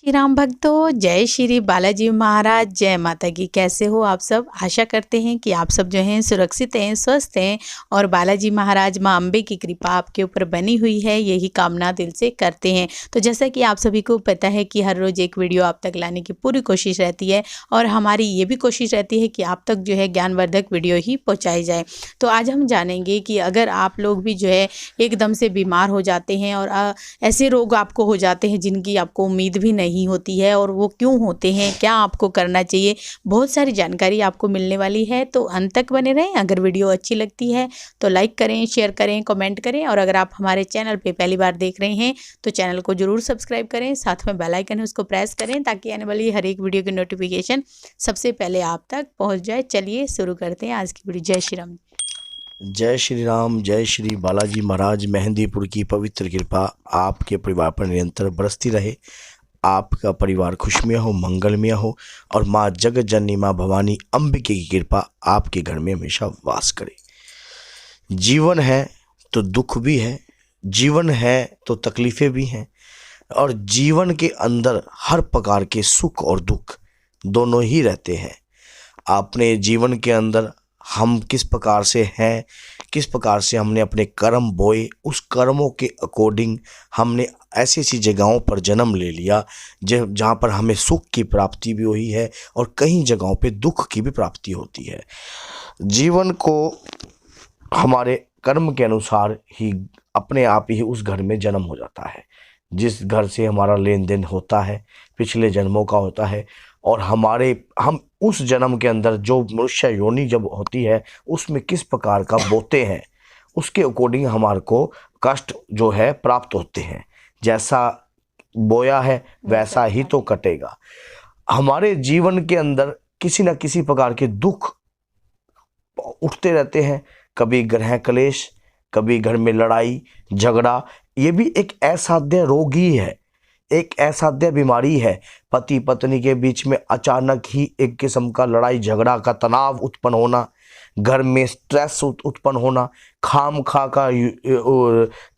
श्री राम भक्तों, जय श्री बालाजी महाराज, जय माता की। कैसे हो आप सब? आशा करते हैं कि आप सब जो हैं सुरक्षित हैं, स्वस्थ हैं और बालाजी महाराज माँ अम्बे की कृपा आपके ऊपर बनी हुई है, यही कामना दिल से करते हैं। तो जैसा कि आप सभी को पता है कि हर रोज़ एक वीडियो आप तक लाने की पूरी कोशिश रहती है और हमारी ये भी कोशिश रहती है कि आप तक जो है ज्ञानवर्धक वीडियो ही पहुँचाई जाए। तो आज हम जानेंगे कि अगर आप लोग भी जो है एकदम से बीमार हो जाते हैं और ऐसे रोग आपको हो जाते हैं जिनकी आपको उम्मीद भी नहीं होती है और वो क्यों होते हैं, क्या आपको करना चाहिए, बहुत सारी जानकारी आपको मिलने वाली है। तो अंत तक बने रहें। अगर वीडियो अच्छी लगती है तो लाइक करें, शेयर करें, कमेंट करें और अगर आप हमारे चैनल पे पहली बार देख रहे हैं तो चैनल को जरूर सब्सक्राइब करें, साथ में बेल आइकन है उसको प्रेस करें ताकि आने वाली हर एक वीडियो की नोटिफिकेशन सबसे पहले आप तक पहुँच जाए। चलिए शुरू करते हैं आज की वीडियो। जय श्री राम। जय श्री राम। जय श्री बालाजी महाराज। मेहंदीपुर की पवित्र कृपा आपके परिवार पर निरंतर बरसती रहे। आपका परिवार खुशमय हो, मंगलमय हो और माँ जगत जननी माँ भवानी अंबिके की कृपा आपके घर में हमेशा वास करे। जीवन है तो दुख भी है, जीवन है तो तकलीफ़ें भी हैं और जीवन के अंदर हर प्रकार के सुख और दुख दोनों ही रहते हैं। अपने जीवन के अंदर हम किस प्रकार से हैं, किस प्रकार से हमने अपने कर्म बोए, उस कर्मों के अकॉर्डिंग हमने ऐसी ऐसी जगहों पर जन्म ले लिया जहाँ पर हमें सुख की प्राप्ति भी हुई है और कई जगहों पे दुख की भी प्राप्ति होती है। जीवन को हमारे कर्म के अनुसार ही अपने आप ही उस घर में जन्म हो जाता है। जिस घर से हमारा लेन देन होता है पिछले जन्मों का होता है और हम उस जन्म के अंदर जो मनुष्य योनि जब होती है उसमें किस प्रकार का बोते हैं उसके अकॉर्डिंग हमारे को कष्ट जो है प्राप्त होते हैं। जैसा बोया है वैसा ही तो कटेगा। हमारे जीवन के अंदर किसी न किसी प्रकार के दुख उठते रहते हैं। कभी ग्रह क्लेश, कभी घर में लड़ाई झगड़ा। ये भी एक असाध्य रोग ही है, एक असाध्य बीमारी है। पति पत्नी के बीच में अचानक ही एक किस्म का लड़ाई झगड़ा का तनाव उत्पन्न होना, घर में स्ट्रेस उत्पन्न होना, खाम खा का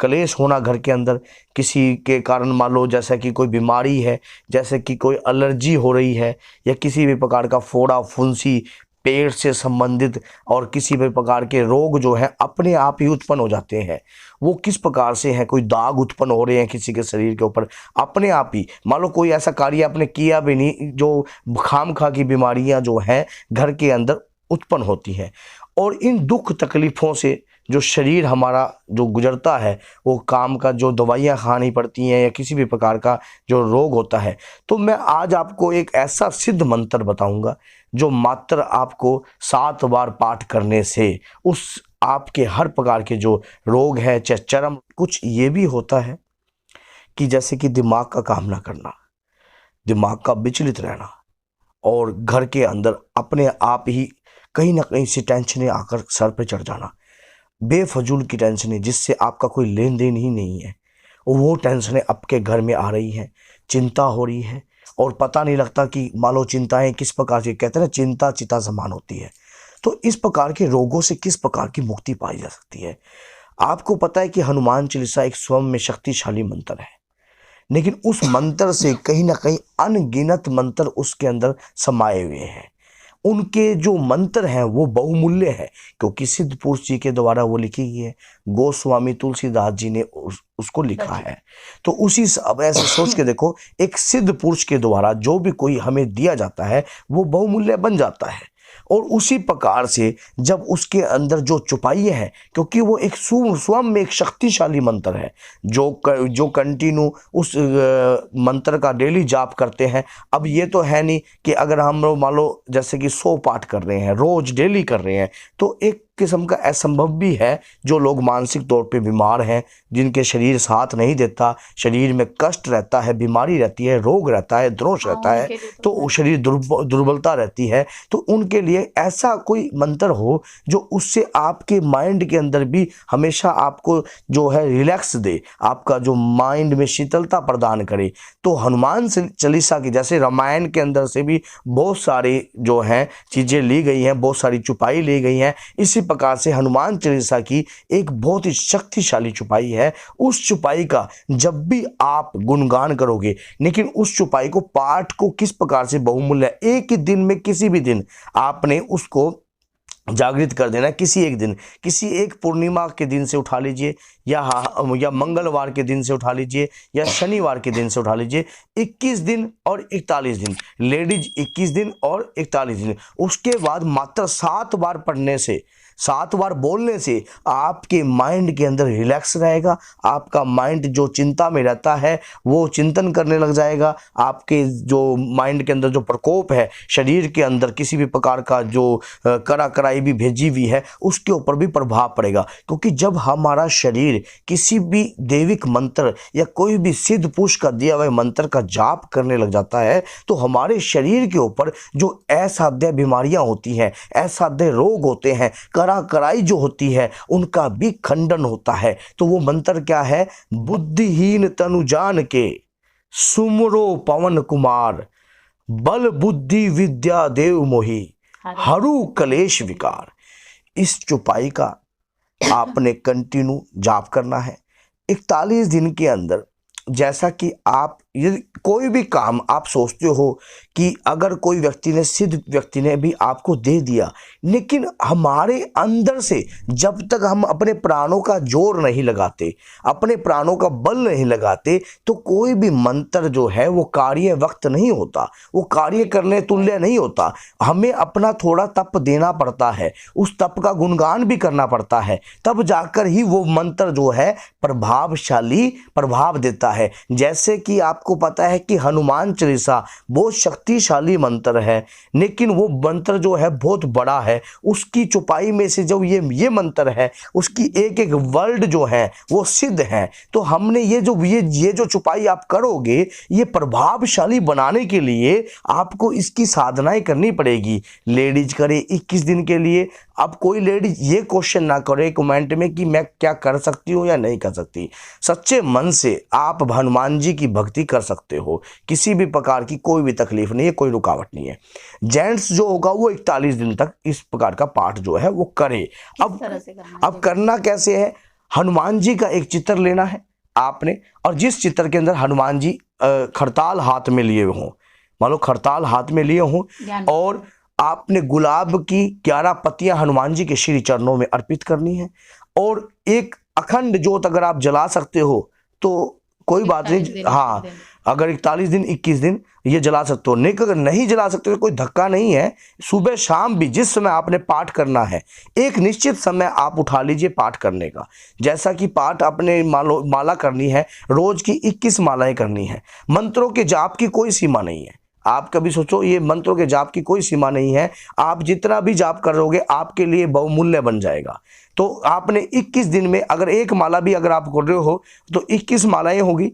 क्लेश होना घर के अंदर किसी के कारण। मान लो जैसा कि कोई बीमारी है, जैसे कि कोई एलर्जी हो रही है या किसी भी प्रकार का फोड़ा फुंसी पेट से संबंधित और किसी भी प्रकार के रोग जो है अपने आप ही उत्पन्न हो जाते हैं। वो किस प्रकार से हैं, कोई दाग उत्पन्न हो रहे हैं किसी के शरीर के ऊपर अपने आप ही। मान लो कोई ऐसा कार्य आपने किया भी नहीं, जो खाम खा की बीमारियां जो हैं घर के अंदर उत्पन्न होती हैं। और इन दुख तकलीफ़ों से जो शरीर हमारा जो गुजरता है, वो काम का जो दवाइयाँ खानी पड़ती हैं या किसी भी प्रकार का जो रोग होता है। तो मैं आज आपको एक ऐसा सिद्ध मंत्र बताऊंगा जो मात्र आपको 7 बार पाठ करने से उस आपके हर प्रकार के जो रोग है, चाहे चरम। कुछ ये भी होता है कि जैसे कि दिमाग का काम ना करना, दिमाग का विचलित रहना और घर के अंदर अपने आप ही कहीं ना कहीं से टेंशनें आकर सर पे चढ़ जाना, बेफजूल की टेंशनें जिससे आपका कोई लेन देन ही नहीं है, वो टेंशनें आपके घर में आ रही हैं, चिंता हो रही है और पता नहीं लगता कि मान लो चिंताएं किस प्रकार से, कहते हैं ना चिंता चिता समान होती है। तो इस प्रकार के रोगों से किस प्रकार की मुक्ति पाई जा सकती है? आपको पता है कि हनुमान चालीसा एक स्वयं में शक्तिशाली मंत्र है, लेकिन उस मंत्र से कहीं ना कहीं अनगिनत मंत्र उसके अंदर समाये हुए हैं। उनके जो मंत्र हैं वो बहुमूल्य है क्योंकि सिद्ध पुरुष जी के द्वारा वो लिखी गई है। गोस्वामी तुलसीदास जी ने उसको लिखा है। तो उसी अब ऐसे सोच के देखो, एक सिद्ध पुरुष के द्वारा जो भी कोई हमें दिया जाता है वो बहुमूल्य बन जाता है। और उसी प्रकार से जब उसके अंदर जो चुपाइए हैं, क्योंकि वो एक स्वयं में एक शक्तिशाली मंत्र है, जो कंटिन्यू उस मंत्र का डेली जाप करते हैं। अब ये तो है नहीं कि अगर हम लोग मान लो जैसे कि 100 पाठ कर रहे हैं, रोज डेली कर रहे हैं, तो एक किस्म का असंभव भी है। जो लोग मानसिक तौर पे बीमार हैं, जिनके शरीर साथ नहीं देता, शरीर में कष्ट रहता है, बीमारी रहती है, रोग रहता है, दोष रहता है, तो शरीर दुर्बलता रहती है, तो उनके लिए ऐसा कोई मंत्र हो जो उससे आपके माइंड के अंदर भी हमेशा आपको जो है रिलैक्स दे, आपका जो माइंड में शीतलता प्रदान करे। तो हनुमान चालीसा की जैसे रामायण के अंदर से भी बहुत सारी जो हैं चीज़ें ली गई हैं, बहुत सारी चुपाई ली गई हैं। इसी प्रकार से हनुमान चालीसा की एक बहुत ही शक्तिशाली चौपाई है। उस चौपाई का जब भी आप गुणगान करोगे, लेकिन उस चौपाई को पाठ को किस प्रकार से बहुमूल्य है, एक ही दिन में किसी भी दिन आपने उसको जागृत कर देना। किसी एक दिन, किसी एक पूर्णिमा के दिन से उठा लीजिए, या मंगलवार के दिन से उठा लीजिए, या शनिवार के दिन से उठा लीजिए। 21 दिन और 41 दिन, लेडीज 21 दिन और 41 दिन। उसके बाद मात्र 7 बार पढ़ने से, 7 बार बोलने से आपके माइंड के अंदर रिलैक्स रहेगा। आपका माइंड जो चिंता में रहता है वो चिंतन करने लग जाएगा। आपके जो माइंड के अंदर जो प्रकोप है, शरीर के अंदर किसी भी प्रकार का जो कड़ा कड़ाई भी भेजी हुई है, उसके ऊपर भी प्रभाव पड़ेगा। क्योंकि जब हमारा शरीर किसी भी दैविक मंत्र या कोई भी सिद्ध पुरुष का दिया हुआ मंत्र का जाप करने लग जाता है, तो हमारे शरीर के ऊपर जो असाध्य बीमारियां होती हैं, असाध्य रोग होते हैं, कड़ाई जो होती है, उनका भी खंडन होता है। तो वो मंत्र क्या है? बुद्धिहीन तनु जान के सुमरो पवन कुमार, बल बुद्धि विद्या देव मोहि, हरू कलेश विकार। इस चौपाई का आपने कंटिन्यू जाप करना है 41 दिन के अंदर। जैसा कि आप यदि कोई भी काम आप सोचते हो कि अगर कोई व्यक्ति ने, सिद्ध व्यक्ति ने भी आपको दे दिया, लेकिन हमारे अंदर से जब तक हम अपने प्राणों का जोर नहीं लगाते, अपने प्राणों का बल नहीं लगाते, तो कोई भी मंत्र जो है वो कार्य वक्त नहीं होता, वो कार्य करने तुल्य नहीं होता। हमें अपना थोड़ा तप देना पड़ता है, उस तप का गुणगान भी करना पड़ता है, तब जाकर ही वो मंत्र जो है प्रभावशाली प्रभाव देता है। जैसे कि आपको पता है कि हनुमान चालीसा बहुत शक्तिशाली मंत्र है, लेकिन वो मंत्र जो है बहुत बड़ा है। उसकी चौपाई में से जो ये मंत्र है, उसकी एक एक वर्ड जो है वो सिद्ध है। तो हमने ये जो चौपाई आप करोगे, ये प्रभावशाली बनाने के लिए आपको इसकी साधनाएं करनी पड़ेगी। लेडीज करे 21 दिन के लिए। अब कोई लेडीज ये क्वेश्चन ना करे कमेंट में कि मैं क्या कर सकती हूँ या नहीं कर सकती। सच्चे मन से आप हनुमान जी की भक्ति कर सकते हो, किसी भी प्रकार की कोई भी तकलीफ नहीं है, कोई रुकावट नहीं है। जेंट्स जो होगा वो 41 दिन तक इस प्रकार का पाठ जो है वो करे। अब करना कैसे है? हनुमान जी का एक चित्र लेना है आपने, और जिस चित्र के अंदर हनुमान जी खड़ताल हाथ में लिए हों, मान लो खड़ताल हाथ में लिए हों, और आपने गुलाब की 11 पत्तियां हनुमान जी के श्री चरणों में अर्पित करनी है। और एक अखंड ज्योत अगर आप जला सकते हो तो कोई बात नहीं, हाँ, अगर 41 दिन 21 दिन ये जला सकते हो। नहीं, अगर नहीं जला सकते तो कोई धक्का नहीं है। सुबह शाम भी जिस समय आपने पाठ करना है, एक निश्चित समय आप उठा लीजिए पाठ करने का। जैसा कि पाठ आपने माला करनी है, रोज की 21 मालाएं करनी है। मंत्रों के जाप की कोई सीमा नहीं है। आप कभी सोचो, ये मंत्रों के जाप की कोई सीमा नहीं है। आप जितना भी जाप करोगे आपके लिए बहुमूल्य बन जाएगा। तो आपने 21 दिन में अगर एक माला भी अगर आप कर रहे हो तो 21 मालाएं होगी।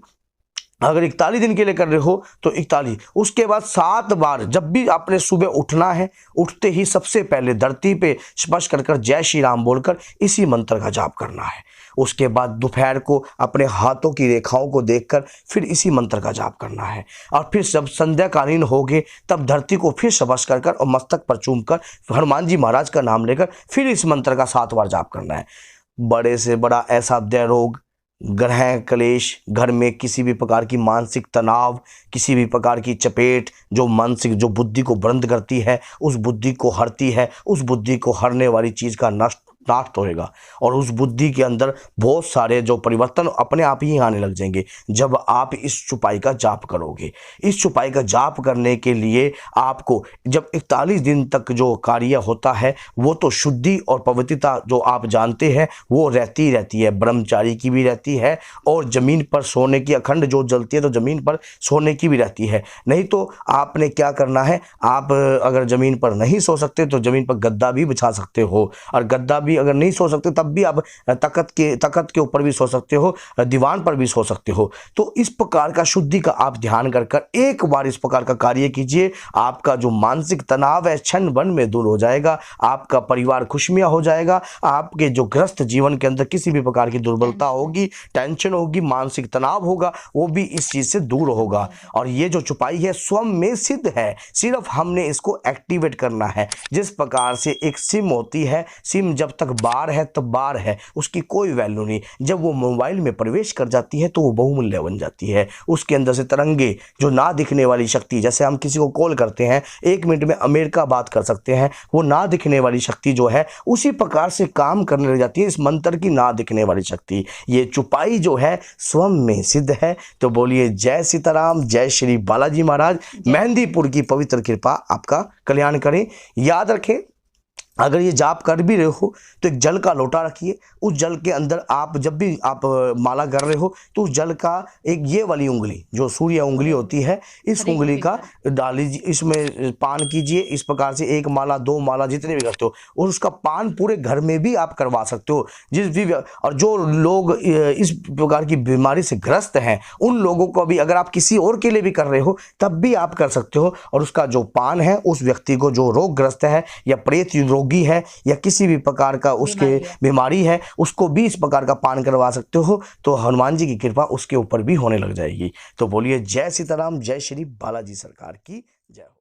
अगर 41 दिन के लिए कर रहे हो तो 41। उसके बाद 7 बार जब भी आपने सुबह उठना है, उठते ही सबसे पहले धरती पे स्पर्श कर जय श्री राम बोलकर इसी मंत्र का जाप करना है। उसके बाद दोपहर को अपने हाथों की रेखाओं को देखकर फिर इसी मंत्र का जाप करना है। और फिर जब संध्याकालीन होगे तब धरती को फिर स्पर्श कर और मस्तक पर चूमकर हनुमान जी महाराज का नाम लेकर फिर इस मंत्र का 7 बार जाप करना है। बड़े से बड़ा ऐसा रोग, ग्रह क्लेश, घर में किसी भी प्रकार की मानसिक तनाव, किसी भी प्रकार की चपेट जो मानसिक जो बुद्धि को बंद करती है, उस बुद्धि को हरती है, उस बुद्धि को हरने वाली चीज़ का नाश होएगा। और उस बुद्धि के अंदर बहुत सारे जो परिवर्तन अपने आप ही आने लग जाएंगे जब आप इस चौपाई का जाप करोगे। इस चौपाई का जाप करने के लिए आपको जब 41 दिन तक जो कार्य होता है वो तो शुद्धि और पवित्रता जो आप जानते हैं वो रहती है, ब्रह्मचारी की भी रहती है, और ज़मीन पर सोने की अखंड जो जलती है तो ज़मीन पर सोने की भी रहती है। नहीं तो आपने क्या करना है, आप अगर ज़मीन पर नहीं सो सकते तो ज़मीन पर गद्दा भी बिछा सकते हो, और गद्दा भी अगर नहीं सो सकते तब भी आप तख्त के ऊपर भी सो सकते हो, दीवान पर भी सो सकते हो। तो इस प्रकार का शुद्धि का आप ध्यान कर एक बार इस प्रकार का कार्य कीजिए। आपका जो मानसिक तनाव है क्षण भर में दूर हो जाएगा, आपका परिवार खुशमियाँ हो जाएगा, आपके जो ग्रस्त जीवन के अंदर किसी भी प्रकार की दुर्बलता होगी, टेंशन होगी, मानसिक तनाव होगा, वो भी इस चीज़ से दूर होगा। और ये जो चौपाई है स्वयं में सिद्ध है, सिर्फ हमने इसको एक्टिवेट करना है। जिस प्रकार से एक सिम होती है, सिम जब तक बार है तब बार है, उसकी कोई वैल्यू नहीं। जब वो मोबाइल में प्रवेश कर जाती है तो वो बहुमूल्य बन जाती है। उसके अंदर से तरंगे, जो ना दिखने वाली शक्ति, जैसे हम किसी को कॉल करते हैं 1 मिनट में अमेरिका बात कर सकते हैं, वो ना दिखने वाली शक्ति जो है उसी प्रकार से काम करने लग जाती है इस मंत्र की ना दिखने वाली शक्ति। ये चुपाई जो है स्वयं में सिद्ध है। तो बोलिए जय सीताराम, जय श्री बालाजी महाराज। मेहंदीपुर की पवित्र कृपा आपका कल्याण करें। याद रखें, अगर ये जाप कर भी रहे हो तो एक जल का लोटा रखिए। उस जल के अंदर आप जब भी आप माला कर रहे हो तो उस जल का एक ये वाली उंगली, जो सूर्य उंगली होती है, इस उंगली का डाल लीजिए, इसमें पान कीजिए। इस प्रकार से 1 माला 2 माला जितने भी करते हो, और उसका पान पूरे घर में भी आप करवा सकते हो। जिस भी और जो लोग इस प्रकार की बीमारी से ग्रस्त हैं उन लोगों को भी, अगर आप किसी और के लिए भी कर रहे हो तब भी आप कर सकते हो। और उसका जो पान है उस व्यक्ति को जो रोगग्रस्त है या प्रेत रोगी है या किसी भी प्रकार का उसके बीमारी है, उसको भी इस प्रकार का पान करवा सकते हो। तो हनुमान जी की कृपा उसके ऊपर भी होने लग जाएगी। तो बोलिए जय सीताराम, जय श्री बालाजी सरकार की जय हो।